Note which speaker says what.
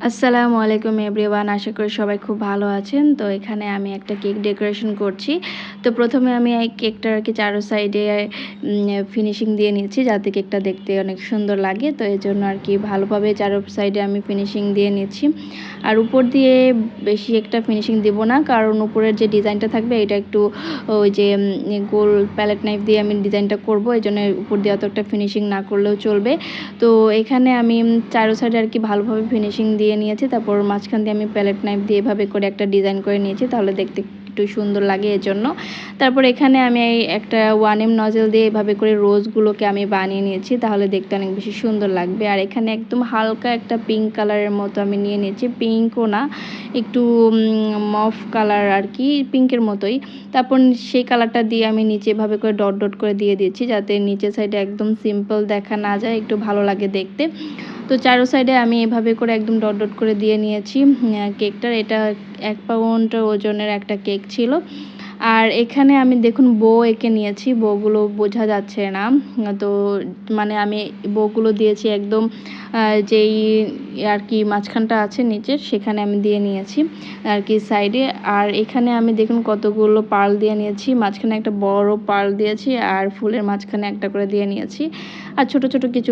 Speaker 1: আসসালামু আলাইকুম এভরিওয়ান, আশা করি সবাই খুব ভালো আছেন। তো এখানে আমি একটা কেক ডেকোরেশন করছি। তো প্রথমে আমি এই কেকটার আর কি চারো সাইডে ফিনিশিং দিয়ে নিচ্ছি যাতে কেকটা দেখতে অনেক সুন্দর লাগে। তো এই জন্য আর কি ভালোভাবে চারো সাইডে আমি ফিনিশিং দিয়ে নিচ্ছি। আর উপর দিয়ে বেশি একটা ফিনিশিং দিব না, কারণ উপরের যে ডিজাইনটা থাকবে এটা একটু ওই যে গোল প্যালেট নাইফ দিয়ে আমি ডিজাইনটা করব, এই জন্য উপর দিয়ে অত একটা ফিনিশিং না করলেও চলবে। তো এখানে আমি চারো সাইডে আর কি ভালোভাবে ফিনিশিং দিয়ে নিয়েছি। তারপর মাঝখান দিয়ে আমি প্যালেট নাইফ দিয়ে এভাবে করে একটা ডিজাইন করে নিয়েছি, তাহলে দেখতে একটু সুন্দর লাগে এজন্য। তারপর এখানে আমি একটা 1M নজেল দিয়ে এভাবে করে রোজগুলোকে আমি বানিয়ে নিয়েছি, তাহলে দেখতে অনেক বেশি সুন্দর লাগবে। আর এখানে একদম হালকা একটা পিঙ্ক কালারের মতো আমি নিয়ে নিয়েছি, পিঙ্কও না, একটু মফ কালার আর কি, পিঙ্কের মতোই। তারপর সেই কালারটা দিয়ে আমি নিচে এভাবে করে ডট ডট করে দিয়ে দিচ্ছি, যাতে নিচের সাইডে একদম সিম্পল দেখা না যায়, একটু ভালো লাগে দেখতে। তো চারো সাইডে আমি এভাবে করে একদম ডট ডট করে দিয়ে নিয়েছি কেকটার। এটা 1 পাউন্ড ওজনের একটা কেক ছিল। আর এখানে আমি দেখুন বো এঁকে নিয়েছি, বউগুলো বোঝা যাচ্ছে না। তো মানে আমি বউগুলো দিয়েছি একদম যেই আর কি মাঝখানটা আছে নিচের, সেখানে আমি দিয়ে নিয়েছি আর কি সাইডে। আর এখানে আমি দেখুন কতগুলো পার্ল দিয়ে নিয়েছি, মাঝখানে একটা বড় পার্ল দিয়েছি আর ফুলের মাঝখানে একটা করে দিয়ে নিয়েছি। আর ছোট ছোট কিছু